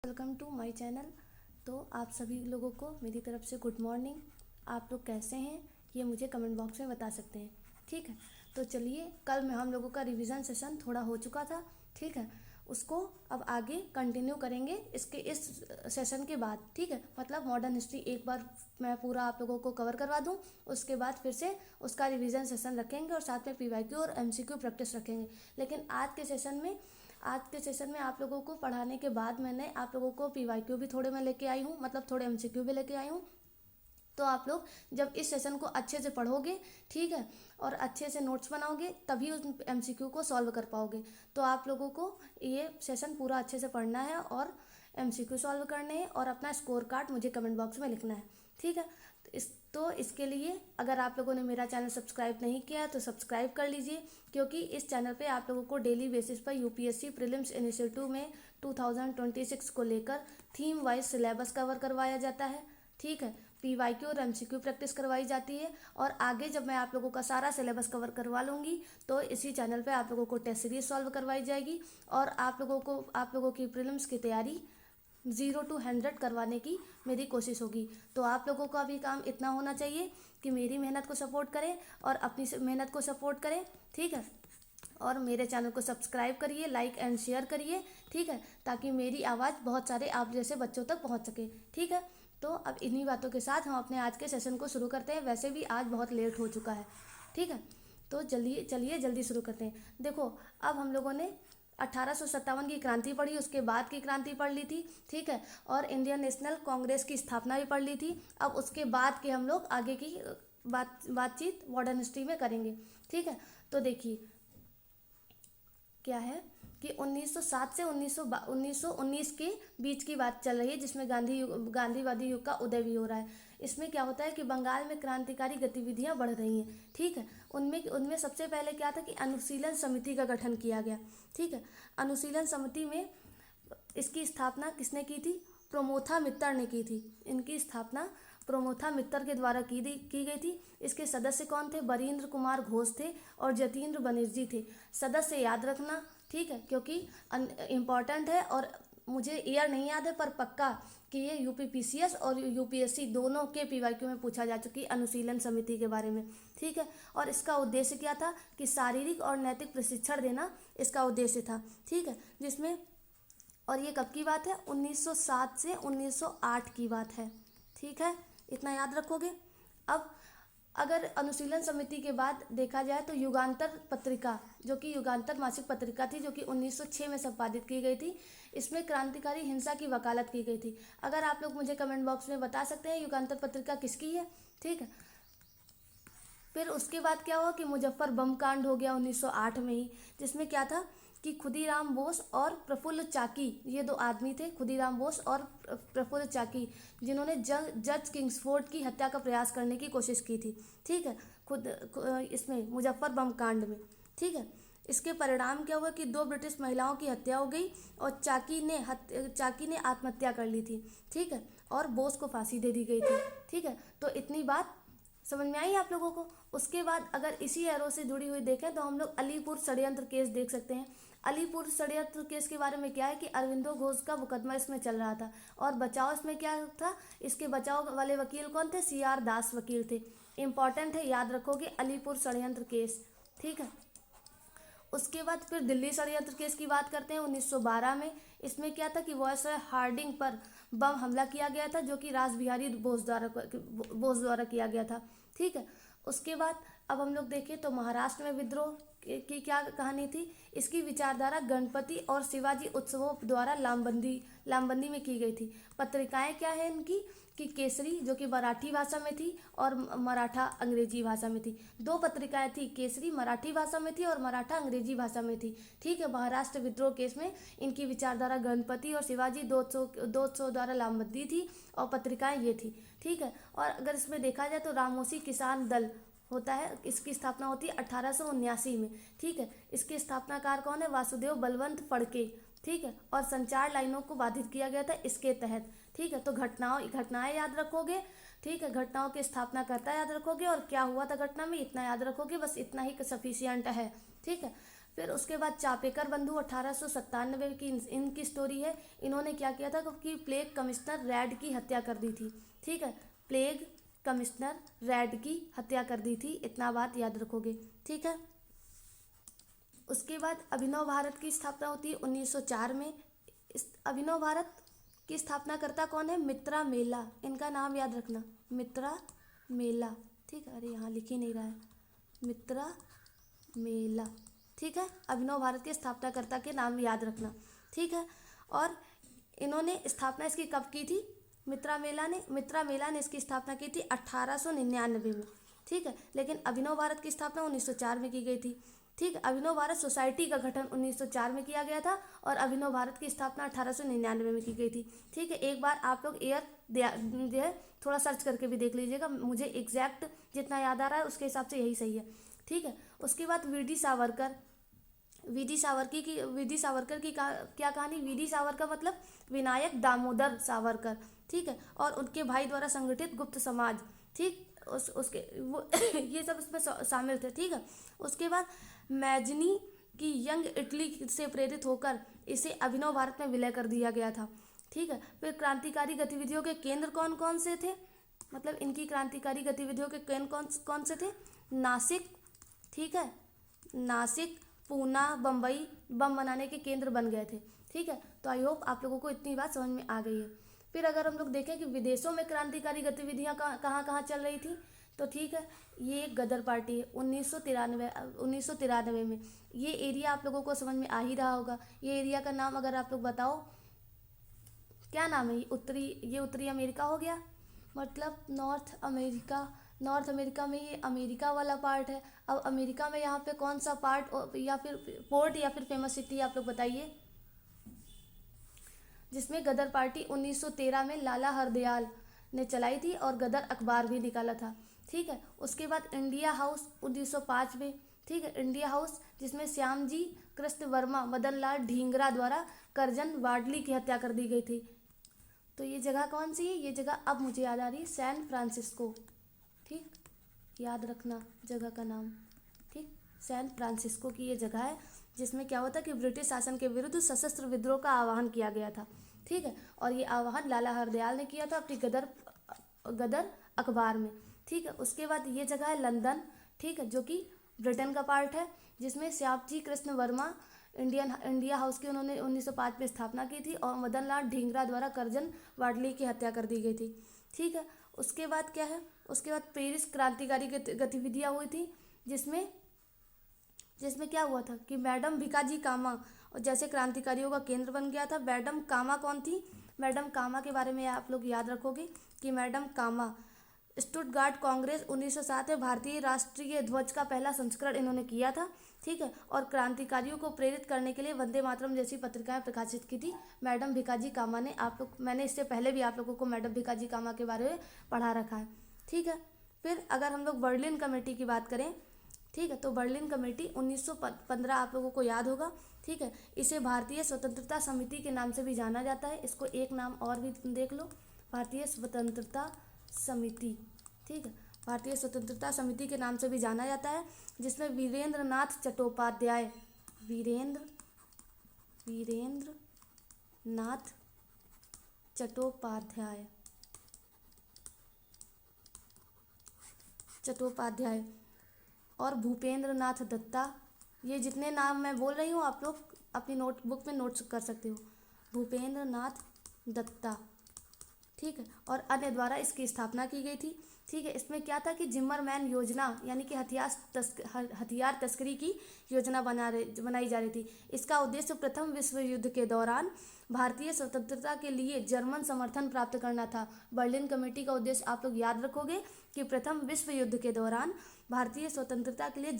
Welcome to my channel. तो आप सभी लोगों को मेरी तरफ से गुड मॉर्निंग। आप लोग कैसे हैं ये मुझे कमेंट बॉक्स में बता सकते हैं। ठीक है, तो चलिए, कल में हम लोगों का रिवीजन सेशन थोड़ा हो चुका था। ठीक है, उसको अब आगे कंटिन्यू करेंगे इसके इस सेशन के बाद। ठीक है, मतलब मॉडर्न हिस्ट्री एक बार मैं पूरा आप लोगों को कवर करवा दूं, उसके बाद फिर से उसका रिवीजन सेशन रखेंगे और साथ में पीवाईक्यू और एमसीक्यू प्रैक्टिस रखेंगे। लेकिन आज के सेशन में आप लोगों को पढ़ाने के बाद मैंने आप लोगों को पीवाईक्यू भी थोड़े मैं लेके आई हूँ, मतलब थोड़े एमसीक्यू भी लेके आई हूँ। तो आप लोग जब इस सेशन को अच्छे से पढ़ोगे, ठीक है, और अच्छे से नोट्स बनाओगे, तभी उस एमसीक्यू को सॉल्व कर पाओगे। तो आप लोगों को ये सेशन पूरा अच्छे से पढ़ना है और एमसीक्यू सॉल्व करने हैं और अपना स्कोर कार्ड मुझे कमेंट बॉक्स में लिखना है। ठीक है, तो इसके लिए अगर आप लोगों ने मेरा चैनल सब्सक्राइब नहीं किया है तो सब्सक्राइब कर लीजिए, क्योंकि इस चैनल पे आप लोगों को डेली बेसिस पर यूपीएससी प्रीलिम्स इनिशिएटिव में 2026 को लेकर थीम वाइज सिलेबस कवर करवाया जाता है। ठीक है, पीवाईक्यू और एमसीक्यू प्रैक्टिस करवाई जाती है और आगे जब मैं आप लोगों का सारा सिलेबस कवर करवा लूँगी तो इसी चैनल पे आप लोगों को टेस्ट सीरीज सॉल्व करवाई जाएगी और आप लोगों की प्रीलिम्स की तैयारी 0 to 100 करवाने की मेरी कोशिश होगी। तो आप लोगों का भी काम इतना होना चाहिए कि मेरी मेहनत को सपोर्ट करें और अपनी मेहनत को सपोर्ट करें। ठीक है, और मेरे चैनल को सब्सक्राइब करिए, लाइक एंड शेयर करिए। ठीक है, ताकि मेरी आवाज़ बहुत सारे आप जैसे बच्चों तक पहुंच सके। ठीक है, तो अब इन्हीं बातों के साथ हम अपने आज के सेशन को शुरू करते हैं। वैसे भी आज बहुत लेट हो चुका है। ठीक है, तो चलिए जल्दी शुरू करते हैं। देखो, अब हम लोगों ने 1857 की क्रांति पढ़ी, उसके बाद की क्रांति पढ़ ली थी। ठीक है, और इंडियन नेशनल कांग्रेस की स्थापना भी पढ़ ली थी। अब उसके बाद के हम लोग आगे की बातचीत मॉडर्न हिस्ट्री में करेंगे। ठीक है, तो देखिए क्या है कि 1907 से 1919 के बीच की बात चल रही है, जिसमें गांधीवादी युग का उदय भी हो रहा है। इसमें क्या होता है कि बंगाल में क्रांतिकारी गतिविधियां बढ़ रही हैं। ठीक है, उनमें उनमें सबसे पहले क्या था कि अनुशीलन समिति का गठन किया गया। ठीक है, अनुशीलन समिति में इसकी स्थापना किसने की थी? प्रमोथा मित्तर ने की थी। इनकी स्थापना प्रमोथा मित्तर के द्वारा की गई थी। इसके सदस्य कौन थे? बरीन्द्र कुमार घोष थे और जतीन्द्र बनर्जी थे। सदस्य याद रखना, ठीक है, क्योंकि इम्पॉर्टेंट है और मुझे ईयर नहीं याद है पर पक्का कि ये यूपीपीसीएस और यूपीएससी दोनों के पीवाईक्यू में पूछा जा चुकी अनुशीलन समिति के बारे में। ठीक है, और इसका उद्देश्य क्या था कि शारीरिक और नैतिक प्रशिक्षण देना इसका उद्देश्य था। ठीक है, जिसमें और ये कब की बात है? 1907 से 1908 की बात है। ठीक है, इतना याद रखोगे। अब अगर अनुशीलन समिति के बाद देखा जाए तो युगांतर पत्रिका, जो कि युगांतर मासिक पत्रिका थी, जो कि 1906 में संपादित की गई थी, इसमें क्रांतिकारी हिंसा की वकालत की गई थी। अगर आप लोग मुझे कमेंट बॉक्स में बता सकते हैं युगांतर पत्रिका किसकी है। ठीक है, फिर उसके बाद क्या हुआ कि मुजफ्फर बम कांड हो गया 1908 में ही, जिसमें क्या था कि खुदीराम बोस और प्रफुल्ल चाकी, ये दो आदमी थे, खुदीराम बोस और प्रफुल्ल चाकी, जिन्होंने जज किंग्सफोर्ड की हत्या का प्रयास करने की कोशिश की थी। ठीक है, इसमें मुजफ्फर बम कांड में। ठीक है, इसके परिणाम क्या हुआ कि 2 ब्रिटिश महिलाओं की हत्या हो गई और चाकी ने आत्महत्या कर ली थी। ठीक है, और बोस को फांसी दे दी गई थी। ठीक है, तो इतनी बात समझ में आई आप लोगों को। उसके बाद अगर इसी एरो से जुड़ी हुई देखें तो हम लोग अलीपुर षड्यंत्र केस देख सकते हैं। अलीपुर षड्यंत्र केस के बारे में क्या है कि अरविंदो घोष का मुकदमा इसमें चल रहा था और बचाव इसमें क्या था, इसके बचाव वाले वकील कौन थे? CR दास वकील थे। इंपॉर्टेंट है, याद रखोगे, अलीपुर षड्यंत्र केस। ठीक है, उसके बाद फिर दिल्ली षड्यंत्र केस की बात करते हैं 1912 में। इसमें क्या था कि वायसराय हार्डिंग पर बम हमला किया गया था, जो कि रासबिहारी बोस द्वारा किया गया था। ठीक है, उसके बाद अब हम लोग देखें तो महाराष्ट्र में विद्रोह की क्या कहानी थी। इसकी विचारधारा गणपति और शिवाजी उत्सवों द्वारा लामबंदी में की गई थी। पत्रिकाएं क्या है इनकी कि केसरी, जो कि मराठी भाषा में थी, और मराठा अंग्रेजी भाषा में थी। 2 पत्रिकाएं थी, केसरी मराठी भाषा में थी और मराठा अंग्रेजी भाषा में थी। ठीक है, महाराष्ट्र विद्रोह केस में इनकी विचारधारा गणपति और शिवाजी दो उत्सव द्वारा लामबंदी थी और पत्रिकाएं ये थी। ठीक है, और अगर इसमें देखा जाए तो रामोसी किसान दल होता है, इसकी स्थापना होती है 1879 में। ठीक है, इसके स्थापनाकार कौन है? वासुदेव बलवंत फड़के। ठीक है, और संचार लाइनों को बाधित किया गया था इसके तहत। ठीक है, तो घटनाएं याद रखोगे। ठीक है, घटनाओं की स्थापना करता याद रखोगे और क्या हुआ था घटना में, इतना याद रखोगे, बस इतना ही सफिशियंट है। ठीक है, फिर उसके बाद चापेकर बंधु 1897 की इनकी स्टोरी है। इन्होंने क्या किया था कि प्लेग कमिश्नर रैड की हत्या कर दी थी। ठीक है, प्लेग कमिश्नर रैड की हत्या कर दी थी, इतना बात याद रखोगे। ठीक है, उसके बाद अभिनव भारत की स्थापना होती है 1904 में। अभिनव भारत की स्थापना करता कौन है? मित्रा मेला, इनका नाम याद रखना, मित्रा मेला। ठीक है, अरे यहाँ लिख ही नहीं रहा है, मित्रा मेला। ठीक है, अभिनव भारत के स्थापनाकर्ता के नाम याद रखना। ठीक है, और इन्होंने स्थापना इसकी कब की थी? मित्रा मेला ने इसकी स्थापना की थी 1899 में। ठीक है, लेकिन अभिनव भारत की स्थापना 1904 में की गई थी। ठीक है, अभिनव भारत सोसाइटी का गठन 1904 में किया गया था और अभिनव भारत की स्थापना 1899 में की गई थी। ठीक है, एक बार आप लोग जो है थोड़ा सर्च करके भी देख लीजिएगा, मुझे एग्जैक्ट जितना याद आ रहा है उसके हिसाब से यही सही है। ठीक है, उसके बाद वीडी सावरकर की क्या कहानी? वीडी सावरकर मतलब विनायक दामोदर सावरकर। ठीक है, और उनके भाई द्वारा संगठित गुप्त समाज। ठीक, उसके वो ये सब इसमें शामिल थे। ठीक है, उसके बाद मैजनी की यंग इटली से प्रेरित होकर इसे अभिनव भारत में विलय कर दिया गया था। ठीक है, फिर क्रांतिकारी गतिविधियों के केंद्र कौन कौन से थे? मतलब इनकी क्रांतिकारी गतिविधियों के केंद्र कौन से थे? नासिक, ठीक है, नासिक, पूना, बम्बई बम बनाने के केंद्र बन गए थे। ठीक है, तो आई होप आप लोगों को इतनी बात समझ में आ गई है। फिर अगर हम लोग देखें कि विदेशों में क्रांतिकारी गतिविधियाँ कहाँ कहाँ चल रही थी, तो ठीक है, ये गदर पार्टी है 1993 में। ये एरिया आप लोगों को समझ में आ ही रहा होगा। ये एरिया का नाम अगर आप लोग बताओ क्या नाम है? ये उत्तरी अमेरिका हो गया, मतलब नॉर्थ अमेरिका में ये अमेरिका वाला पार्ट है। अब अमेरिका में यहाँ पे कौन सा पार्ट या फिर पोर्ट या फिर फेमस सिटी आप लोग बताइए, जिसमें गदर पार्टी 1913 में लाला हरदयाल ने चलाई थी और गदर अखबार भी निकाला था। ठीक है, उसके बाद इंडिया हाउस 1905 में। ठीक है, इंडिया हाउस जिसमें श्यामजी कृष्ण वर्मा मदन लाल ढींगरा द्वारा करजन वाडली की हत्या कर दी गई थी। तो ये जगह कौन सी है? ये जगह अब मुझे याद आ रही है, सैन फ्रांसिस्को। ठीक, याद रखना जगह का नाम। ठीक, सैन फ्रांसिस्को की ये जगह है जिसमें क्या होता है कि ब्रिटिश शासन के विरुद्ध सशस्त्र विद्रोह का आह्वान किया गया था। ठीक है, और ये आह्वान लाला हरदयाल ने किया था अपनी गदर अखबार में। ठीक है, उसके बाद ये जगह है लंदन। ठीक है, जो कि ब्रिटेन का पार्ट है, जिसमें श्यामजी कृष्ण वर्मा इंडिया हाउस की उन्होंने 1905 में स्थापना की थी और मदन लाल ढींगरा द्वारा करजन वाडली की हत्या कर दी गई थी। ठीक है, उसके बाद क्या है? उसके बाद पेरिस क्रांतिकारी गतिविधियाँ हुई थी, जिसमें क्या हुआ था कि मैडम भिकाजी कामा और जैसे क्रांतिकारियों का केंद्र बन गया था। मैडम कामा कौन थी? मैडम कामा के बारे में आप लोग याद रखोगे कि मैडम कामा स्टुटगार्ट कांग्रेस 1907 में भारतीय राष्ट्रीय ध्वज का पहला संस्करण इन्होंने किया था। ठीक है, और क्रांतिकारियों को प्रेरित करने के लिए वंदे मातरम जैसी पत्रिकाएं प्रकाशित की थी मैडम भिकाजी कामा ने। मैंने इससे पहले भी आप लोगों को मैडम भिकाजी कामा के बारे में पढ़ा रखा है। ठीक है, फिर अगर हम लोग बर्लिन कमेटी की बात करें, ठीक है, तो बर्लिन कमेटी 1915 आप लोगों को याद होगा। ठीक है, इसे भारतीय स्वतंत्रता समिति के नाम से भी जाना जाता है। इसको एक नाम और भी देख लो, भारतीय स्वतंत्रता समिति। ठीक है, भारतीय स्वतंत्रता समिति के नाम से भी जाना जाता है, जिसमें वीरेंद्र नाथ चट्टोपाध्याय और भूपेंद्र नाथ दत्ता, ये जितने नाम मैं बोल रही हूँ आप लोग अपनी नोटबुक में नोट्स कर सकते हो। भूपेंद्र नाथ दत्ता, ठीक है, और अन्य द्वारा इसकी स्थापना की गई थी। ठीक है, इसमें क्या था कि जिम्मरमैन योजना यानी कि हथियार तस्करी की योजना बनाई जा रही थी। इसका उद्देश्य प्रथम विश्व युद्ध के दौरान भारतीय स्वतंत्रता के लिए जर्मन समर्थन प्राप्त करना था। बर्लिन कमेटी का उद्देश्य आप लोग याद रखोगे कि प्रथम विश्व युद्ध के दौरान भारतीय स्वतंत्रता के लिए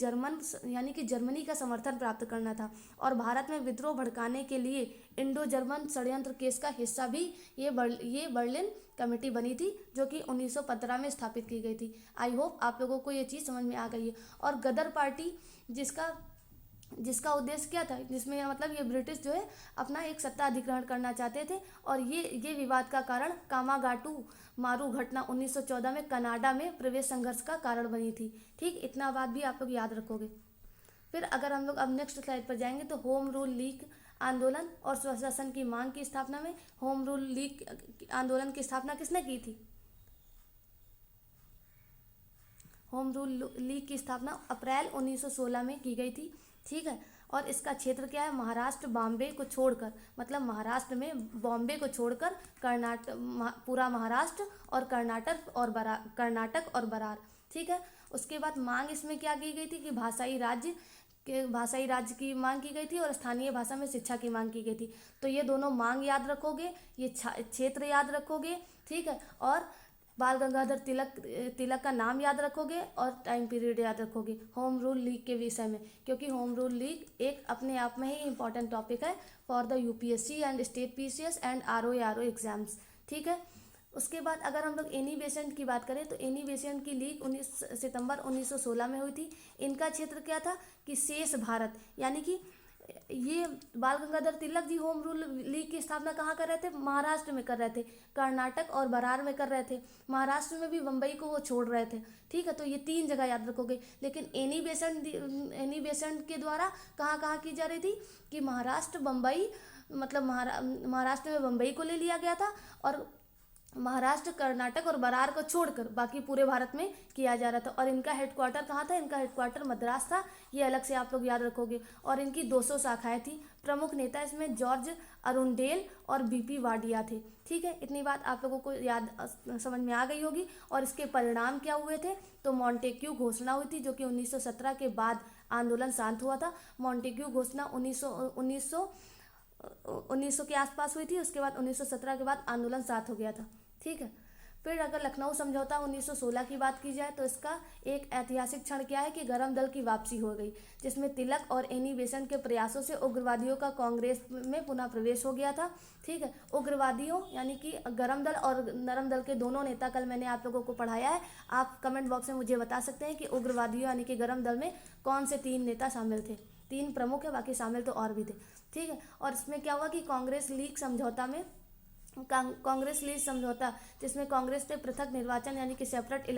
जर्मनी का समर्थन प्राप्त करना था और भारत में विद्रोह भड़काने के लिए इंडो जर्मन षड्यंत्र केस का हिस्सा भी ये बर्लिन कमेटी बनी थी, जो कि 1915 में स्थापित की गई थी। आई होप आप लोगों को ये चीज़ समझ में आ गई है। और गदर पार्टी जिसका उद्देश्य क्या था, जिसमें मतलब ये ब्रिटिश जो है अपना एक सत्ता अधिग्रहण करना चाहते थे और ये विवाद का कारण कामागाटू मारू घटना 1914 में कनाडा में प्रवेश संघर्ष का कारण बनी थी। ठीक, इतना बात भी आप लोग याद रखोगे। फिर अगर हम लोग अब नेक्स्ट स्लाइड पर जाएंगे तो होम रूल लीग आंदोलन और स्वशासन की मांग की स्थापना में होम रूल लीग आंदोलन की स्थापना किसने की थी? होम रूल लीग की स्थापना अप्रैल 1916 में की गई थी, ठीक है। और इसका क्षेत्र क्या है? महाराष्ट्र बॉम्बे को छोड़कर, मतलब महाराष्ट्र में बॉम्बे को छोड़कर कर्नाटक, पूरा महाराष्ट्र और कर्नाटक और बरार, ठीक है। उसके बाद मांग इसमें क्या की गई थी कि भाषाई राज्य की मांग की गई थी और स्थानीय भाषा में शिक्षा की मांग की गई थी। तो ये दोनों मांग याद रखोगे, ये क्षेत्र याद रखोगे, ठीक है। और बाल गंगाधर तिलक का नाम याद रखोगे और टाइम पीरियड याद रखोगे होम रूल लीग के विषय में, क्योंकि होम रूल लीग एक अपने आप में ही इंपॉर्टेंट टॉपिक है for the UPSC and state PCS and RO exams, ठीक है। उसके बाद अगर हम लोग एनी बेसेंट की बात करें तो एनी बेसेंट की लीग 19 सितंबर 1916 में हुई थी। इनका क्षेत्र क्या था कि शेष भारत, यानी कि ये बाल Gangadhar Tilak ji home rule league की स्थापना कहाँ कर रहे थे? महाराष्ट्र में कर रहे थे, कर्नाटक और बरार में कर रहे थे, महाराष्ट्र में भी बम्बई को वो छोड़ रहे थे, ठीक है। तो ये 3 जगह याद रखोगे। लेकिन एनी बेसेंट के द्वारा कहाँ कहाँ की जा रही थी कि महाराष्ट्र बम्बई, मतलब महाराष्ट्र में बम्बई को ले लिया गया था और महाराष्ट्र कर्नाटक और बरार को छोड़कर बाकी पूरे भारत में किया जा रहा था। और इनका हेडक्वार्टर कहाँ था? इनका हेडक्वार्टर मद्रास था, ये अलग से आप लोग याद रखोगे। और इनकी 200 शाखाएं थी। प्रमुख नेता इसमें जॉर्ज अरुंडेल और बीपी वाडिया थे, ठीक है। इतनी बात आप लोगों को याद समझ में आ गई होगी। और इसके परिणाम क्या हुए थे? तो मॉन्टेक्यू घोषणा हुई थी, जो कि 1917 के बाद आंदोलन शांत हुआ था। मॉन्टेक्यू घोषणा 1900 के आसपास हुई थी। उसके बाद 1917 के बाद आंदोलन शांत हो गया था, ठीक है। फिर अगर लखनऊ समझौता 1916 की बात की जाए तो इसका एक ऐतिहासिक क्षण क्या है कि गरम दल की वापसी हो गई, जिसमें तिलक और एनी बेसेंट के प्रयासों से उग्रवादियों का कांग्रेस में पुनः प्रवेश हो गया था, ठीक है। उग्रवादियों यानी कि गरम दल और नरम दल के दोनों नेता कल मैंने आप लोगों को पढ़ाया है। आप कमेंट बॉक्स में मुझे बता सकते हैं कि उग्रवादियों यानी कि गरम दल में कौन से 3 नेता शामिल थे। 3 प्रमुख है, बाकी शामिल तो और भी थे, ठीक है। और इसमें क्या हुआ कि कांग्रेस लीग समझौता, जिसमें कांग्रेस ने पृथक निर्वाचन यानी कि सेपरेट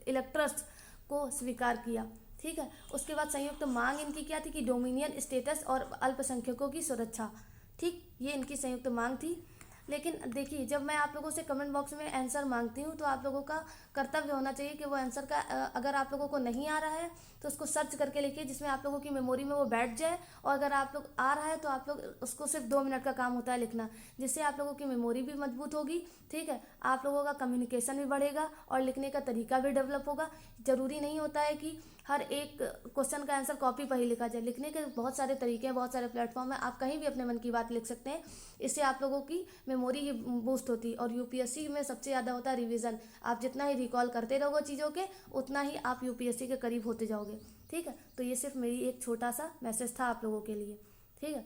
इलेक्टर्स को स्वीकार किया, ठीक है। उसके बाद संयुक्त मांग इनकी क्या थी कि डोमिनियन स्टेटस और अल्पसंख्यकों की सुरक्षा, ठीक, ये इनकी संयुक्त मांग थी। लेकिन देखिए, जब मैं आप लोगों से कमेंट बॉक्स में आंसर मांगती हूँ तो आप लोगों का कर्तव्य होना चाहिए कि वो आंसर का अगर आप लोगों को नहीं आ रहा है तो उसको सर्च करके लिखिए, जिसमें आप लोगों की मेमोरी में वो बैठ जाए। और अगर आप लोग आ रहा है तो आप लोग उसको सिर्फ 2 मिनट का काम होता है लिखना, जिससे आप लोगों की मेमोरी भी मजबूत होगी, ठीक है। आप लोगों का कम्युनिकेशन भी बढ़ेगा और लिखने का तरीका भी डेवलप होगा। ज़रूरी नहीं होता है कि हर एक क्वेश्चन का आंसर कॉपी पर ही लिखा जाए। लिखने के बहुत सारे तरीके हैं, बहुत सारे प्लेटफॉर्म हैं, आप कहीं भी अपने मन की बात लिख सकते हैं। इससे आप लोगों की मेमोरी बूस्ट होती है। और यूपीएससी में सबसे ज़्यादा होता है रिवीजन। आप जितना ही रिकॉल करते रहोगे चीज़ों के, उतना ही आप यूपीएससी के करीब होते जाओगे, ठीक है। तो ये सिर्फ मेरी एक छोटा सा मैसेज था आप लोगों के लिए, ठीक है।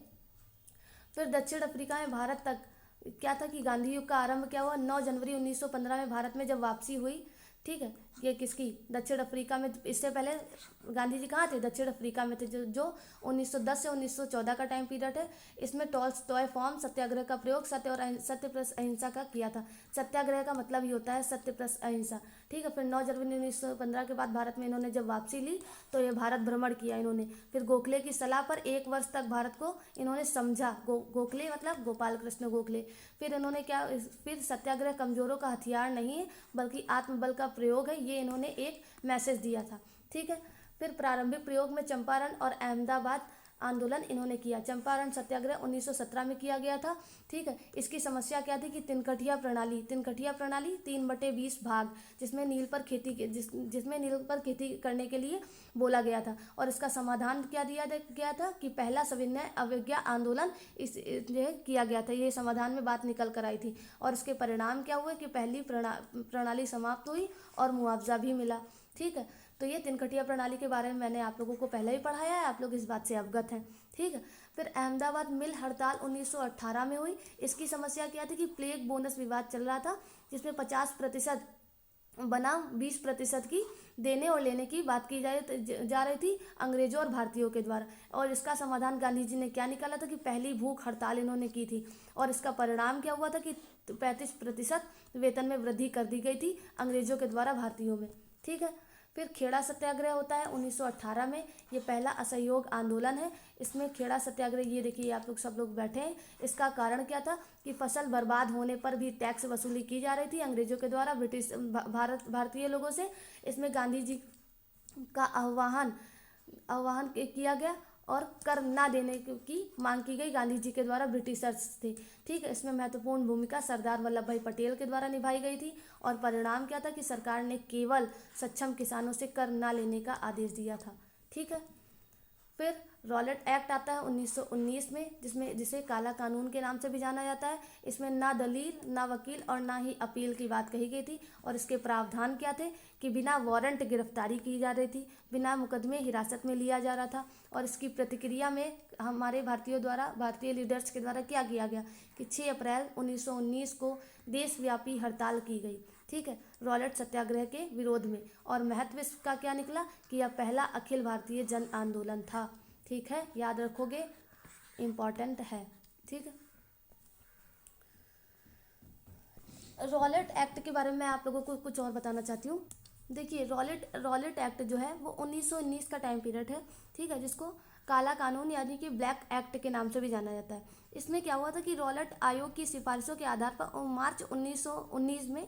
फिर दक्षिण अफ्रीका में भारत तक क्या था कि गांधी युग का आरंभ क्या हुआ? 9 जनवरी 1915 में भारत में जब वापसी हुई, ठीक है। ये किसकी? दक्षिण अफ्रीका में। इससे पहले गांधी जी कहाँ थे? दक्षिण अफ्रीका में थे, जो 1910 से 1914 का टाइम पीरियड है। इसमें टॉल्स्टॉय फॉर्म सत्याग्रह का प्रयोग सत्य प्लस अहिंसा का किया था। सत्याग्रह का मतलब ये होता है सत्य प्लस अहिंसा, ठीक है। फिर 9 जनवरी 1915 के बाद भारत में इन्होंने जब वापसी ली तो ये भारत भ्रमण किया इन्होंने। फिर गोखले की सलाह पर 1 वर्ष तक भारत को इन्होंने समझा। गोखले मतलब गोपाल कृष्ण गोखले। फिर इन्होंने क्या, फिर सत्याग्रह कमजोरों का हथियार नहीं है बल्कि आत्मबल का प्रयोग है, ये इन्होंने एक मैसेज दिया था, ठीक है। फिर प्रारंभिक प्रयोग में चंपारण और अहमदाबाद आंदोलन इन्होंने किया। चंपारण सत्याग्रह 1917 में किया गया था, ठीक है। इसकी समस्या क्या थी कि तिनकठिया प्रणाली 3/20 भाग, जिसमें नील पर खेती करने के लिए बोला गया था। और इसका समाधान क्या दिया गया था कि पहला सविनय अवज्ञा आंदोलन किया गया था। ये समाधान में बात निकल कर आई थी। और इसके परिणाम क्या हुए कि पहली प्रणाली समाप्त हुई और मुआवजा भी मिला, ठीक है। तो ये तिनकठिया प्रणाली के बारे में मैंने आप लोगों को पहले ही पढ़ाया है, आप लोग इस बात से अवगत हैं, ठीक है। फिर अहमदाबाद मिल हड़ताल 1918 में हुई। इसकी समस्या क्या थी कि प्लेग बोनस विवाद चल रहा था, जिसमें 50% बनाम 20% की देने और लेने की बात की जा रही थी अंग्रेजों और भारतीयों के द्वारा। और इसका समाधान गांधी जी ने क्या निकाला था कि पहली भूख हड़ताल इन्होंने की थी। और इसका परिणाम क्या हुआ था कि 35% वेतन में वृद्धि कर दी गई थी अंग्रेजों के द्वारा भारतीयों में, ठीक है। फिर खेड़ा सत्याग्रह होता है 1918 में, ये पहला असहयोग आंदोलन है। इसमें खेड़ा सत्याग्रह, ये देखिए आप लोग सब लोग बैठे हैं। इसका कारण क्या था कि फसल बर्बाद होने पर भी टैक्स वसूली की जा रही थी अंग्रेजों के द्वारा ब्रिटिश भारतीय लोगों से। इसमें गांधी जी का आह्वान किया गया और कर ना देने की मांग की गई गांधी जी के द्वारा ब्रिटिशर्स से। ठीक है, इसमें महत्वपूर्ण भूमिका सरदार वल्लभ भाई पटेल के द्वारा निभाई गई थी। और परिणाम क्या था कि सरकार ने केवल सक्षम किसानों से कर ना लेने का आदेश दिया था। ठीक है, फिर रॉलेट एक्ट आता है 1919 में, जिसे काला कानून के नाम से भी जाना जाता है। इसमें ना दलील, ना वकील और ना ही अपील की बात कही गई थी। और इसके प्रावधान क्या थे कि बिना वारंट गिरफ्तारी की जा रही थी, बिना मुकदमे हिरासत में लिया जा रहा था। और इसकी प्रतिक्रिया में हमारे भारतीय लीडर्स के द्वारा क्या किया गया कि 6 अप्रैल 1919 को देशव्यापी हड़ताल की गई। ठीक है, रॉलेट सत्याग्रह के विरोध में। और महत्व इसका क्या निकला कि यह पहला अखिल भारतीय जन आंदोलन था। ठीक है, याद रखोगे, इम्पॉर्टेंट है। ठीक है, रॉलेट एक्ट के बारे में मैं आप लोगों को कुछ और बताना चाहती हूँ। देखिए, रॉलेट एक्ट जो है वो 1919 का टाइम पीरियड है। ठीक है, जिसको काला कानून यानी कि ब्लैक एक्ट के नाम से भी जाना जाता है। इसमें क्या हुआ था कि रॉलेट आयोग की सिफारिशों के आधार पर मार्च 1919 में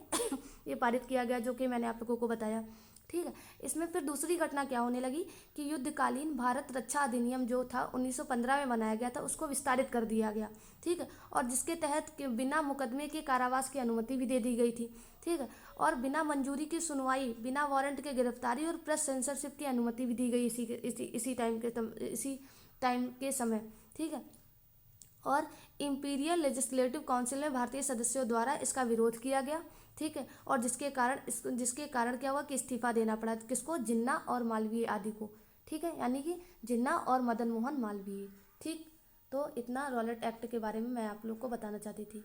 ये पारित किया गया, जो कि मैंने आप लोगों को बताया। ठीक है, इसमें फिर दूसरी घटना क्या होने लगी कि युद्धकालीन भारत रक्षा अधिनियम जो था 1915 में बनाया गया था, उसको विस्तारित कर दिया गया। ठीक है, और जिसके तहत बिना मुकदमे के कारावास की अनुमति भी दे दी गई थी। ठीक है, और बिना मंजूरी की सुनवाई, बिना वारंट के गिरफ्तारी और प्रेस सेंसरशिप की अनुमति भी दी गई इसी टाइम के समय। ठीक है, और इंपीरियल लेजिस्लेटिव काउंसिल में भारतीय सदस्यों द्वारा इसका विरोध किया गया। ठीक है, और जिसके कारण क्या हुआ कि इस्तीफा देना पड़ा किसको, जिन्ना और मालवीय आदि को। ठीक है, यानी कि जिन्ना और मदन मोहन मालवीय। ठीक, तो इतना रॉलेट एक्ट के बारे में मैं आप लोग को बताना चाहती थी।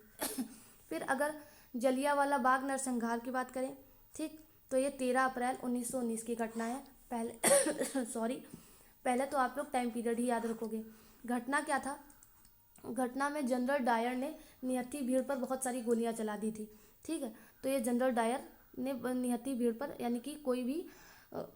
फिर अगर जलियांवाला बाग नरसंहार की बात करें, ठीक, तो ये 13 अप्रैल 1919 की घटना है। पहले तो आप लोग टाइम पीरियड ही याद रखोगे। घटना क्या था, घटना में जनरल डायर ने निहत्थी भीड़ पर बहुत सारी गोलियां चला दी थी। ठीक है, तो ये जनरल डायर ने निहत्थी भीड़ पर, यानी कि कोई भी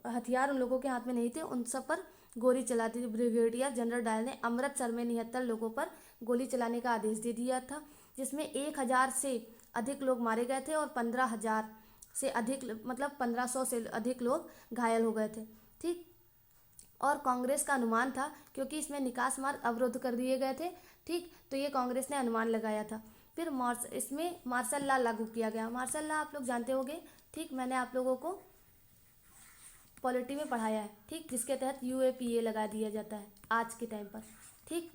हथियार उन लोगों के हाथ में नहीं थे, उन सब पर गोली चला दी। ब्रिगेडियर जनरल डायर ने अमृतसर में 79 लोगों पर गोली चलाने का आदेश दे दिया था, जिसमें 1000 से अधिक लोग मारे गए थे और 15,000 से अधिक, मतलब 1500 से अधिक लोग घायल हो गए थे। ठीक, और कांग्रेस का अनुमान था, क्योंकि इसमें निकास मार्ग अवरुद्ध कर दिए गए थे। ठीक, तो ये कांग्रेस ने अनुमान लगाया था। फिर इसमें मार्शल लॉ लागू किया गया। मार्शल लॉ आप लोग जानते होंगे। ठीक, मैंने आप लोगों को पॉलिटी में पढ़ाया है। ठीक, जिसके तहत UAPA लगा दिया जाता है आज के टाइम पर। ठीक,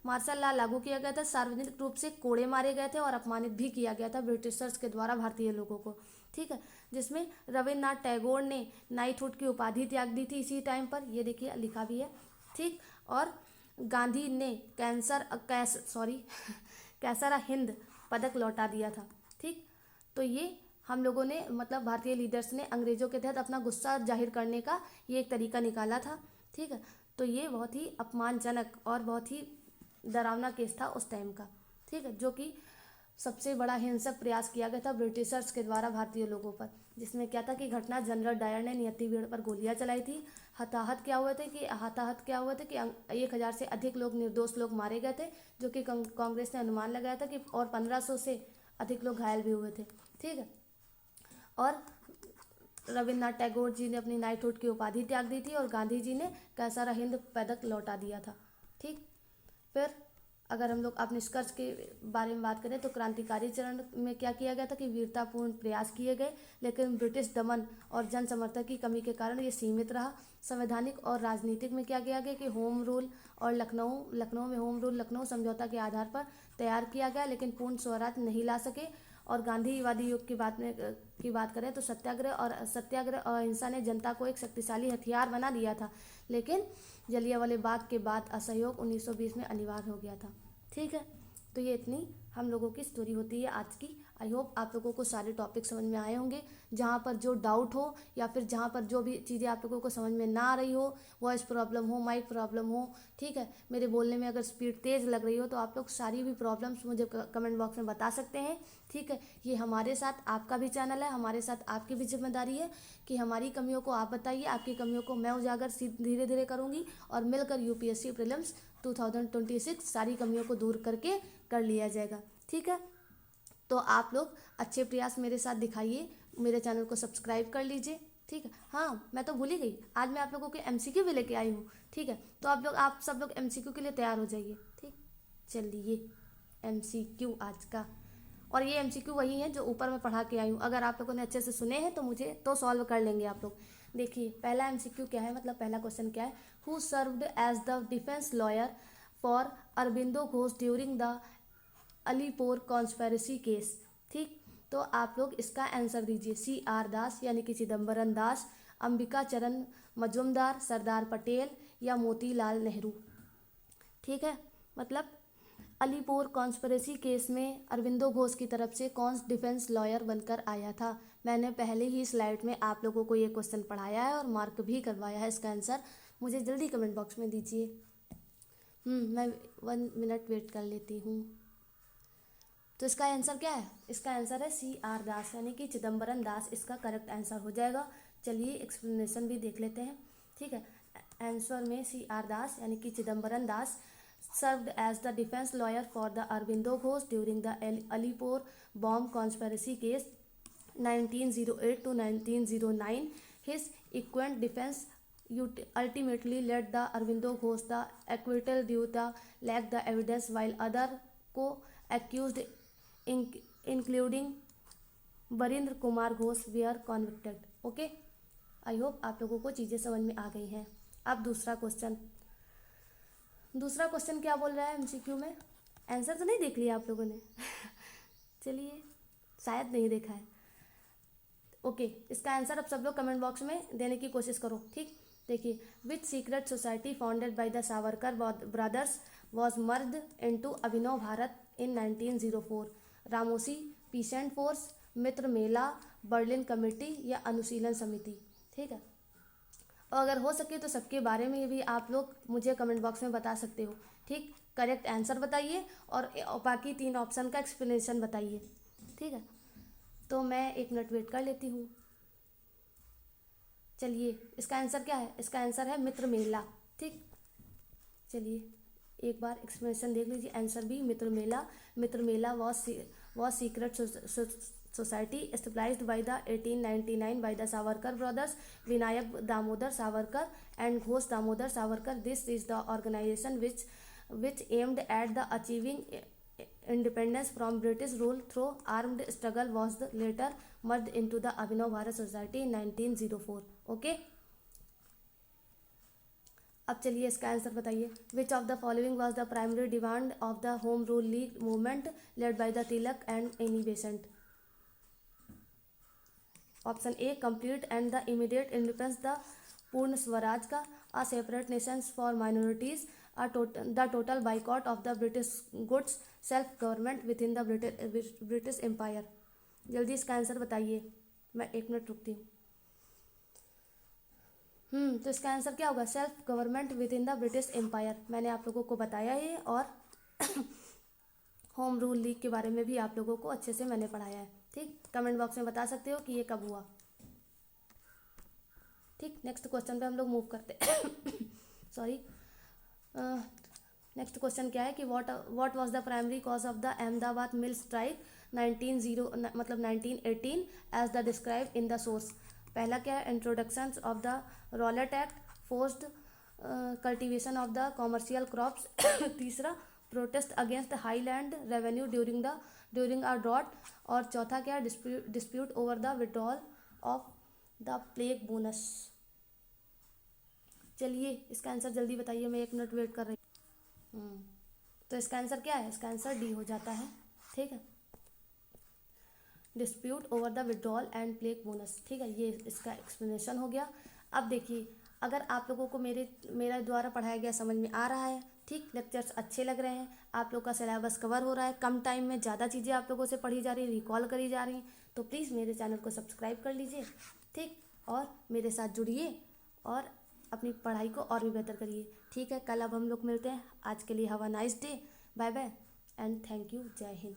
मार्शल लॉ लागू किया गया था। सार्वजनिक रूप से कोड़े मारे गए थे और अपमानित भी किया गया था ब्रिटिशर्स के द्वारा भारतीय लोगों को। ठीक है, जिसमें रविन्द्रनाथ टैगोर ने नाइटहुड की उपाधि त्याग दी थी इसी टाइम पर, ये देखिए लिखा भी है। ठीक, और गांधी ने कैसरा हिंद पदक लौटा दिया था। ठीक, तो ये हम लोगों ने, मतलब भारतीय लीडर्स ने अंग्रेजों के तहत अपना गुस्सा जाहिर करने का ये एक तरीका निकाला था। ठीक है, तो ये बहुत ही अपमानजनक और बहुत ही डरावना केस था उस टाइम का। ठीक है, जो कि सबसे बड़ा हिंसक प्रयास किया गया था ब्रिटिशर्स के द्वारा भारतीय लोगों पर, जिसमें क्या था कि घटना जनरल डायर ने नियति भीड़ पर गोलियां चलाई थी। हताहत क्या हुए थे कि 1000 से अधिक लोग, निर्दोष लोग मारे गए थे, जो कि कांग्रेस ने अनुमान लगाया था कि, और 1500 से अधिक लोग घायल भी हुए थे। ठीक है, और रविन्द्रनाथ टैगोर जी ने अपनी नाइटहुड की उपाधि त्याग दी थी और गांधी जी ने कैसरा हिंद पदक लौटा दिया था। ठीक, फिर अगर हम लोग अपने निष्कर्ष के बारे में बात करें तो क्रांतिकारी चरण में क्या किया गया था कि वीरतापूर्ण प्रयास किए गए, लेकिन ब्रिटिश दमन और जन समर्थन की कमी के कारण ये सीमित रहा। संवैधानिक और राजनीतिक में क्या किया गया कि होम रूल और लखनऊ में होम रूल लखनऊ समझौता के आधार पर तैयार किया गया, लेकिन पूर्ण स्वराज नहीं ला सके। और गांधीवादी युग की बात करें तो सत्याग्रह और अहिंसा ने जनता को एक शक्तिशाली हथियार बना दिया था, लेकिन जलियांवाले बाग के बाद असहयोग 1920 में अनिवार्य हो गया था। ठीक है, तो ये इतनी हम लोगों की स्टोरी होती है आज की। आई होप आप लोगों को सारे टॉपिक समझ में आए होंगे। जहाँ पर जो डाउट हो या फिर जहाँ पर जो भी चीज़ें आप लोगों को समझ में ना आ रही हो, वॉइस प्रॉब्लम हो, माइक प्रॉब्लम हो, ठीक है, मेरे बोलने में अगर स्पीड तेज़ लग रही हो, तो आप लोग सारी भी प्रॉब्लम्स मुझे कमेंट बॉक्स में बता सकते हैं। ठीक है, ये हमारे साथ आपका भी चैनल है, हमारे साथ आपकी भी जिम्मेदारी है कि हमारी कमियों को आप बताइए, आपकी कमियों को मैं उजागर धीरे धीरे करूँगी और मिलकर यूपीएससी प्रीलिम्स 2026 सारी कमियों को दूर करके कर लिया जाएगा। ठीक है, तो आप लोग अच्छे प्रयास मेरे साथ दिखाइए, मेरे चैनल को सब्सक्राइब कर लीजिए। ठीक है, हाँ मैं तो भूल ही गई, आज मैं आप लोगों के एमसीक्यू भी लेके आई हूँ। ठीक है, तो आप सब लोग एमसीक्यू के लिए तैयार हो जाइए। ठीक, चलिए एमसीक्यू आज का, और ये एमसीक्यू वही है जो ऊपर मैं पढ़ा के आई हूँ। अगर आप लोगों ने अच्छे से सुने हैं तो मुझे तो सॉल्व कर लेंगे आप लोग। देखिए पहला एमसीक्यू क्या है, मतलब पहला क्वेश्चन क्या है, who served as the defence lawyer for Aurobindo Ghosh during the Alipore conspiracy case. ठीक, तो आप लोग इसका आंसर दीजिए। CR दास यानी कि चिदम्बरम दास, अंबिका चरण मजुमदार, सरदार पटेल या मोतीलाल नेहरू। ठीक है, मतलब अलीपुर कॉन्स्पिरेसी केस में अरविंदो घोष की तरफ से कौन डिफेंस लॉयर बनकर आया था। मैंने पहले ही स्लाइड में आप लोगों को ये क्वेश्चन पढ़ाया है और मार्क भी करवाया है। इसका आंसर मुझे जल्दी कमेंट बॉक्स में दीजिए। मैं 1 मिनट वेट कर लेती हूँ। तो इसका आंसर क्या है, इसका आंसर है CR दास यानी कि चिदम्बरम दास, इसका करेक्ट आंसर हो जाएगा। चलिए एक्सप्लेनेशन भी देख लेते हैं। ठीक है, आंसर में CR दास यानी कि चिदम्बरम दास served as the defense lawyer for the Arvindo Ghosh during the Alipur bomb conspiracy case 1908 to 1909. His eloquent defense ultimately led the Arvindo Ghosh the acquittal due to lack the evidence, while other co-accused including Barindra Kumar Ghosh were convicted. Okay, I hope आप लोगों को चीज़ें समझ में आ गई हैं। अब दूसरा क्वेश्चन क्या बोल रहा है एमसीक्यू में, आंसर तो नहीं देख लिया आप लोगों ने चलिए, शायद नहीं देखा है। ओके, इसका आंसर अब सब लोग कमेंट बॉक्स में देने की कोशिश करो। ठीक, देखिए, which secret society founded by the Savarkar brothers was merged into Abhinav Bharat in 1904। Ramosi, peasant force, Mitra Mela, Berlin committee या अनुशीलन समिति। ठीक है, और अगर हो सके तो सबके बारे में भी आप लोग मुझे कमेंट बॉक्स में बता सकते हो। ठीक, करेक्ट आंसर बताइए और बाकी 3 ऑप्शन का एक्सप्लेनेशन बताइए। ठीक है, तो मैं 1 मिनट वेट कर लेती हूँ। चलिए, इसका आंसर क्या है, इसका आंसर है मित्र मेला। ठीक, चलिए एक बार एक्सप्लेनेशन देख लीजिए। आंसर भी Mitra Mela was secret society established by the 1899 by the Savarkar brothers, Vinayak Damodar Savarkar and Ghosh Damodar Savarkar. This is the organization which aimed at the achieving independence from British rule through armed struggle, was later merged into the Abhinav Bharat Society in 1904. Okay, अब चलिए इसका answer बताइए। Which of the following was the primary demand of the home rule league movement led by the Tilak and Annie Besant. Option A, complete and the immediate independence the Purna Swaraj का, a separate nations for minorities, the total boycott of the British goods, self government within the British empire. जल्दी इसका answer बताइए, मैं 1 minute रुकती हूँ। तो इसका answer क्या होगा, self government within the British empire. मैंने आप लोगों को बताया है और होम रूल लीग के बारे में भी आप लोगों को अच्छे से मैंने पढ़ाया है। ठीक, कमेंट बॉक्स में बता सकते हो कि ये कब हुआ। ठीक, नेक्स्ट क्वेश्चन पे हम लोग मूव करते सॉरी, नेक्स्ट क्वेश्चन क्या है कि what was the primary cause of the Ahmedabad mill strike 1918 as the describe in the source. पहला क्या है, introduction of the Rowlatt Act, forced cultivation of the commercial crops तीसरा, protest against high land revenue during a drought, और चौथा क्या है, dispute over the withdrawal of the plague bonus. चलिए इसका आंसर जल्दी बताइए, मैं 1 मिनट वेट कर रही हूँ। तो इसका आंसर क्या है, इसका आंसर डी हो जाता है। ठीक है, dispute over the withdrawal and plague bonus. ठीक है, ये इसका एक्सप्लेनेशन हो गया। अब देखिए, अगर आप लोगों को मेरा द्वारा पढ़ाया गया समझ में आ रहा है, ठीक, लेक्चर्स अच्छे लग रहे हैं, आप लोग का सिलेबस कवर हो रहा है, कम टाइम में ज़्यादा चीज़ें आप लोगों से पढ़ी जा रही, रिकॉल करी जा रही, तो प्लीज़ मेरे चैनल को सब्सक्राइब कर लीजिए, ठीक, और मेरे साथ जुड़िए और अपनी पढ़ाई को और भी बेहतर करिए। ठीक है, कल अब हम लोग मिलते हैं। आज के लिए have a nice day, bye bye and thank you. जय हिंद।